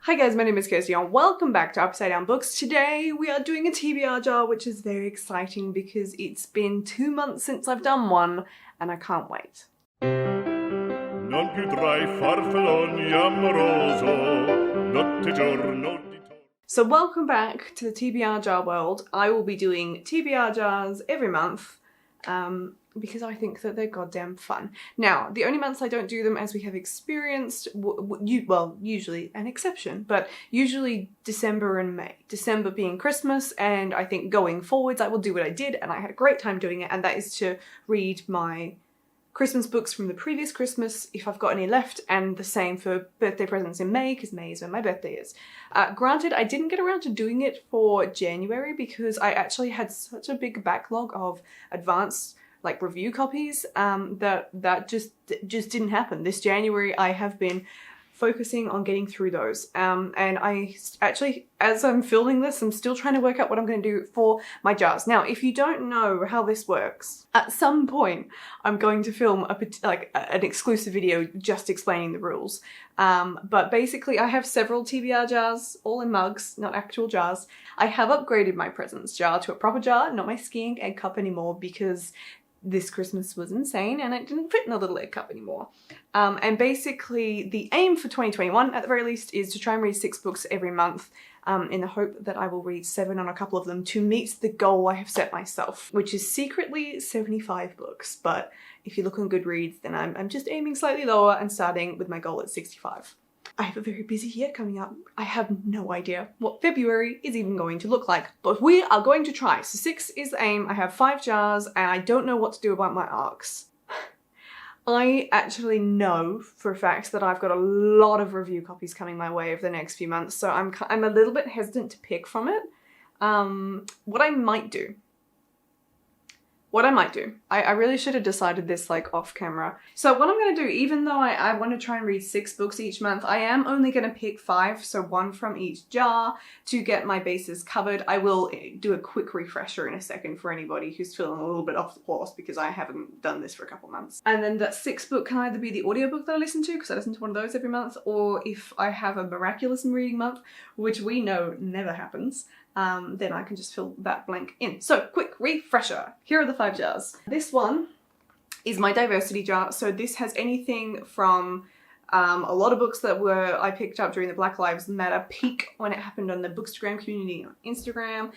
Hi guys, my name is Kirsty and welcome back to Upside Down Books. Today we are doing a TBR jar, which is very exciting because it's been 2 months since I've done one and I can't wait. Non più tra I farfalloni amoroso, notte giorno di torno. So welcome back to the TBR jar world. I will be doing TBR jars every month because I think that they're goddamn fun. Now, the only months I don't do them, as we have experienced, usually an exception, but usually December and May. December being Christmas, and I think going forwards I will do what I did, and I had a great time doing it, and that is to read my Christmas books from the previous Christmas, if I've got any left, and the same for birthday presents in May, because May is when my birthday is. Granted, I didn't get around to doing it for January because I actually had such a big backlog of advanced review copies that just didn't happen. This January I have been focusing on getting through those. And I actually, as I'm filming this, I'm still trying to work out what I'm going to do for my jars. Now, if you don't know how this works, at some point I'm going to film an exclusive video just explaining the rules. But basically I have several TBR jars, all in mugs, not actual jars. I have upgraded my presents jar to a proper jar, not my skiing egg cup anymore, because this Christmas was insane and it didn't fit in a little egg cup anymore. And basically the aim for 2021 at the very least is to try and read 6 books every month in the hope that I will read 7 on a couple of them to meet the goal I have set myself, which is secretly 75 books. But if you look on Goodreads, then I'm just aiming slightly lower and starting with my goal at 65. I have a very busy year coming up. I have no idea what February is even going to look like, but we are going to try. So 6 is the aim. I have 5 jars and I don't know what to do about my arcs. I actually know for a fact that I've got a lot of review copies coming my way over the next few months, so I'm a little bit hesitant to pick from it. What I might do, I really should have decided this off camera. So what I'm going to do, even though I want to try and read 6 books each month, I am only going to pick 5, so 1 from each jar to get my bases covered. I will do a quick refresher in a second for anybody who's feeling a little bit off the horse because I haven't done this for a couple months. And then that 6th book can either be the audiobook that I listen to, because I listen to one of those every month, or if I have a miraculous reading month, which we know never happens, then I can just fill that blank in. So, quick refresher. Here are the 5 jars. This one is my diversity jar. So this has anything from a lot of books that I picked up during the Black Lives Matter peak when it happened on the Bookstagram community on Instagram,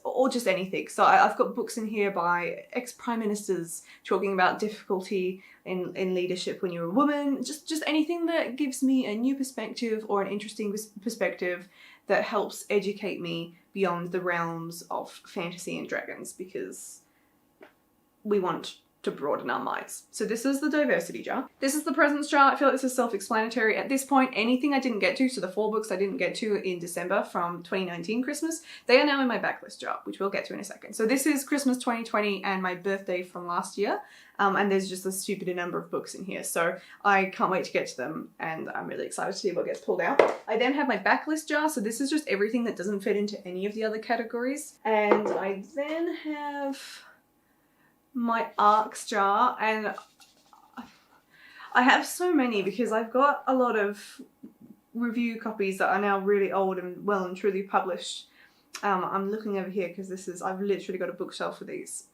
or just anything. So I've got books in here by ex-prime ministers talking about difficulty in leadership when you're a woman, just anything that gives me a new perspective or an interesting perspective that helps educate me beyond the realms of fantasy and dragons, because we want to broaden our minds. So this is the diversity jar. This is the presents jar. I feel like this is self-explanatory. At this point, anything I didn't get to, so the 4 books I didn't get to in December from 2019 Christmas, they are now in my backlist jar, which we'll get to in a second. So this is Christmas 2020 and my birthday from last year. And there's just a stupider number of books in here. So I can't wait to get to them, and I'm really excited to see what gets pulled out. I then have my backlist jar. So this is just everything that doesn't fit into any of the other categories. And I then have my arcs jar, and I have so many because I've got a lot of review copies that are now really old and well and truly published. I'm looking over here because I've literally got a bookshelf for these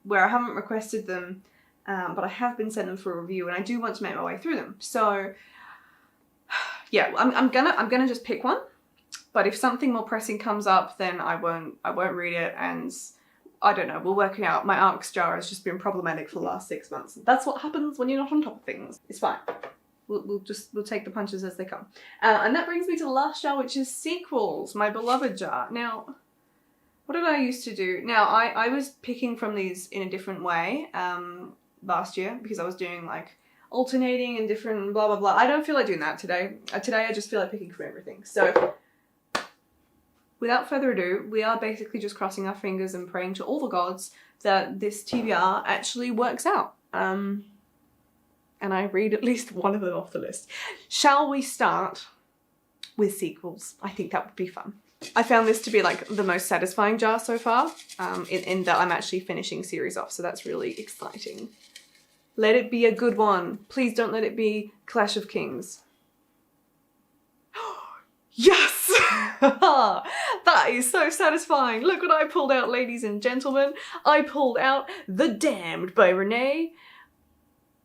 where I haven't requested them, but I have been sent them for a review and I do want to make my way through them. So yeah, I'm gonna just pick one, but if something more pressing comes up, then I won't read it, and I don't know, we'll work it out. My arcs jar has just been problematic for the last 6 months. That's what happens when you're not on top of things. It's fine. We'll take the punches as they come. And that brings me to the last jar, which is sequels, my beloved jar. Now, what did I used to do? Now, I was picking from these in a different way last year because I was doing alternating and different blah, blah, blah. I don't feel like doing that today. Today I just feel like picking from everything. So without further ado, we are basically just crossing our fingers and praying to all the gods that this TBR actually works out. And I read at least one of them off the list. Shall we start with sequels? I think that would be fun. I found this to be the most satisfying jar so far, in that I'm actually finishing series off, so that's really exciting. Let it be a good one. Please don't let it be Clash of Kings. Yes! That is so satisfying. Look what I pulled out, ladies and gentlemen. I pulled out The Damned by Renee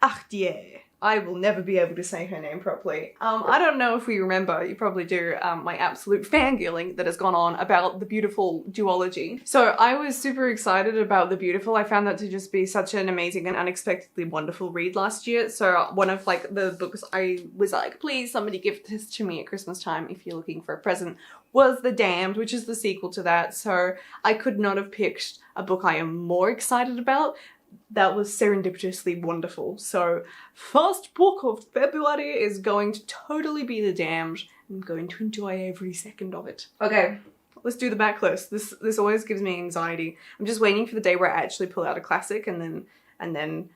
Ahdieh. I will never be able to say her name properly. I don't know if we remember, you probably do, my absolute fangirling that has gone on about The Beautiful duology. So I was super excited about The Beautiful. I found that to just be such an amazing and unexpectedly wonderful read last year. So one of like the books I was like, please somebody give this to me at Christmas time if you're looking for a present, was The Damned, which is the sequel to that. So I could not have picked a book I am more excited about. That was serendipitously wonderful. So first book of February is going to totally be The Damned. I'm going to enjoy every second of it. Okay, let's do the backlist. This always gives me anxiety. I'm just waiting for the day where I actually pull out a classic and then.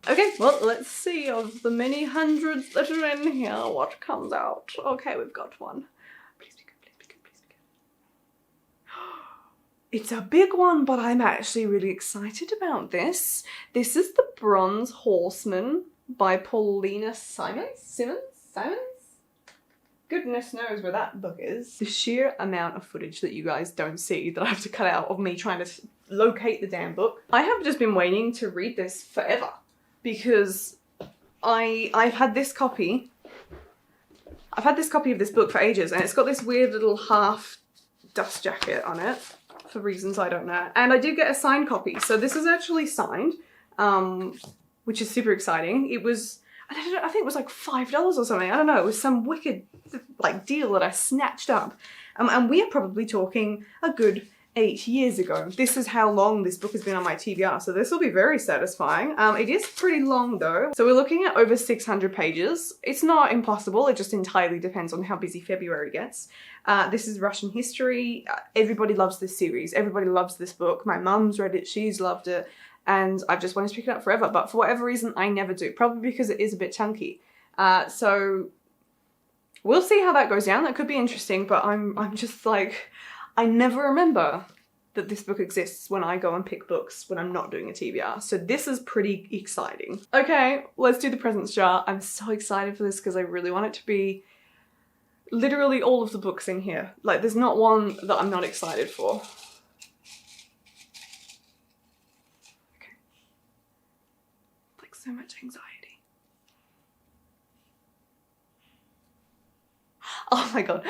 Okay, well, let's see of the many hundreds that are in here, what comes out. Okay, we've got one. Please be good, please be good, please be good. It's a big one, but I'm actually really excited about this. This is The Bronze Horseman by Paulina Simmons? Goodness knows where that book is. The sheer amount of footage that you guys don't see that I have to cut out of me trying to locate the damn book. I have just been waiting to read this forever because I've had this copy. I've had this copy of this book for ages, and it's got this weird little half dust jacket on it. For reasons I don't know. And I did get a signed copy. So this is actually signed, which is super exciting. It was, I think it was like $5 or something. I don't know. It was some wicked like deal that I snatched up. And we are probably talking a good 8 years ago. This is how long this book has been on my TBR. So this will be very satisfying. It is pretty long though. So we're looking at over 600 pages. It's not impossible. It just entirely depends on how busy February gets. This is Russian history. Everybody loves this series. Everybody loves this book. My mum's read it. She's loved it. And I've just wanted to pick it up forever. But for whatever reason, I never do. Probably because it is a bit chunky. So we'll see how that goes down. That could be interesting. But I'm just like, I never remember that this book exists when I go and pick books when I'm not doing a TBR. So this is pretty exciting. Okay, let's do the presents jar. I'm so excited for this because I really want it to be literally all of the books in here. Like, there's not one that I'm not excited for. Okay. Like, so much anxiety. Oh my god.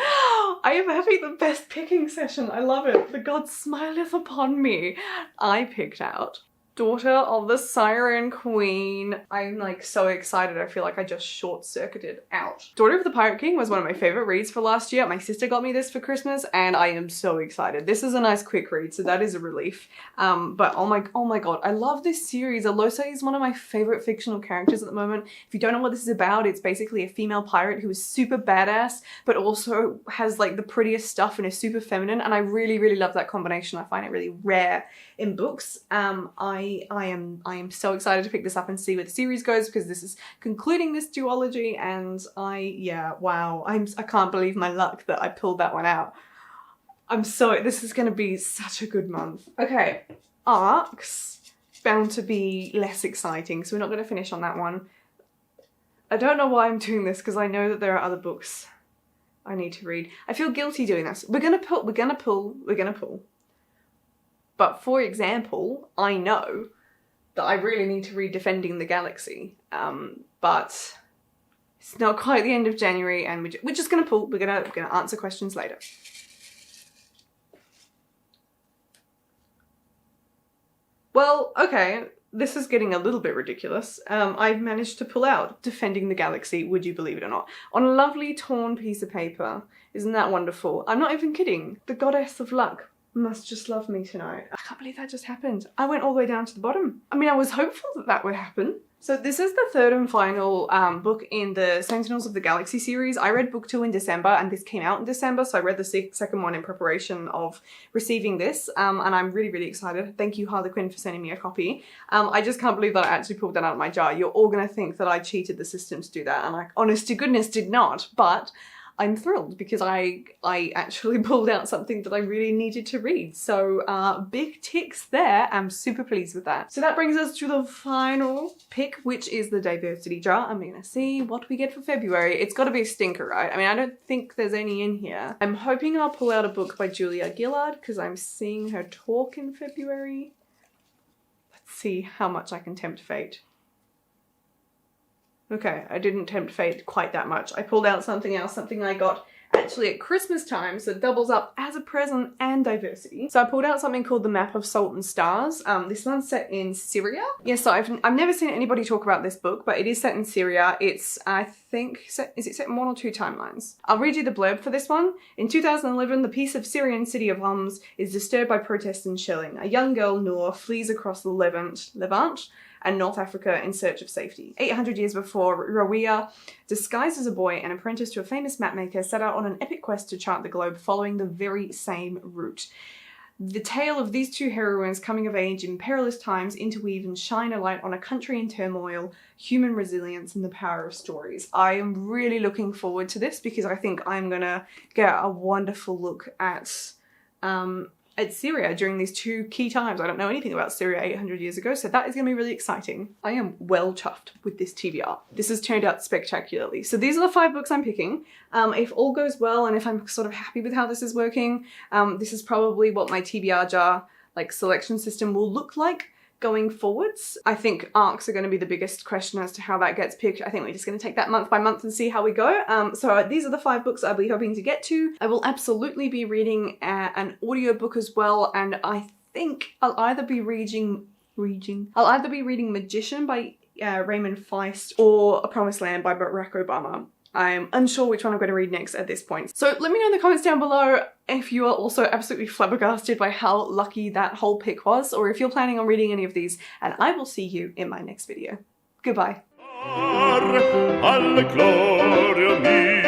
I am having the best picking session. I love it. The god smileth upon me. I picked out Daughter of the Siren Queen. I'm like so excited. I feel like I just short-circuited out. Daughter of the Pirate King was one of my favorite reads for last year. My sister got me this for Christmas and I am so excited. This is a nice quick read, so that is a relief. But oh my god, I love this series. Alosa is one of my favorite fictional characters at the moment. If you don't know what this is about, it's basically a female pirate who is super badass, but also has like the prettiest stuff and is super feminine. And I really love that combination. I find it really rare in books. I am so excited to pick this up and see where the series goes because this is concluding this duology and wow, I can't believe my luck that I pulled that one out. This is gonna be such a good month. Okay, arcs, bound to be less exciting, so we're not gonna finish on that one. I don't know why I'm doing this because I know that there are other books I need to read. I feel guilty doing this. We're gonna pull. But for example, I know that I really need to read Defending the Galaxy, but it's not quite the end of January and we're just gonna pull. We're gonna answer questions later. Well, okay, this is getting a little bit ridiculous. I've managed to pull out Defending the Galaxy, would you believe it or not, on a lovely torn piece of paper. Isn't that wonderful? I'm not even kidding. The goddess of luck must just love me tonight. I can't believe that just happened. I went all the way down to the bottom. I mean, I was hopeful that that would happen. So this is the third and final book in the Sentinels of the Galaxy series. I read book 2 in December and this came out in December, so I read the second one in preparation of receiving this, and I'm really excited. Thank you, Harlequin, for sending me a copy. I just can't believe that I actually pulled that out of my jar. You're all gonna think that I cheated the system to do that, and I honest to goodness did not, but I'm thrilled because I actually pulled out something that I really needed to read. So big ticks there. I'm super pleased with that. So that brings us to the final pick, which is the diversity jar. I'm gonna see what we get for February. It's gotta be a stinker, right? I mean, I don't think there's any in here. I'm hoping I'll pull out a book by Julia Gillard because I'm seeing her talk in February. Let's see how much I can tempt fate. Okay, I didn't tempt fate quite that much. I pulled out something else, something I got actually at Christmas time, so it doubles up as a present and diversity. So I pulled out something called The Map of Salt and Stars. This one's set in Syria. Yes, so I've never seen anybody talk about this book, but it is set in Syria. It's, I think, is it set in 1 or 2 timelines? I'll read you the blurb for this one. In 2011, the peace of Syrian city of Homs is disturbed by protests and shelling. A young girl, Noor, flees across the Levant, and North Africa in search of safety. 800 years before, Rawia, disguised as a boy and apprenticed to a famous mapmaker, set out on an epic quest to chart the globe following the very same route. The tale of these 2 heroines coming of age in perilous times interweave and shine a light on a country in turmoil, human resilience, and the power of stories. I am really looking forward to this because I think I'm gonna get a wonderful look at Syria during these 2 key times. I don't know anything about Syria 800 years ago, so that is going to be really exciting. I am well chuffed with this TBR. This has turned out spectacularly. So these are the 5 books I'm picking. If all goes well and if I'm sort of happy with how this is working, this is probably what my TBR jar selection system will look like going forwards. I think arcs are going to be the biggest question as to how that gets picked. I think we're just going to take that month by month and see how we go. So these are the 5 books I'll be hoping to get to. I will absolutely be reading an audiobook as well, and I think I'll either be reading Magician by Raymond Feist or A Promised Land by Barack Obama. I'm unsure which one I'm going to read next at this point. So let me know in the comments down below if you are also absolutely flabbergasted by how lucky that whole pick was, or if you're planning on reading any of these, and I will see you in my next video. Goodbye. Alla gloria mia.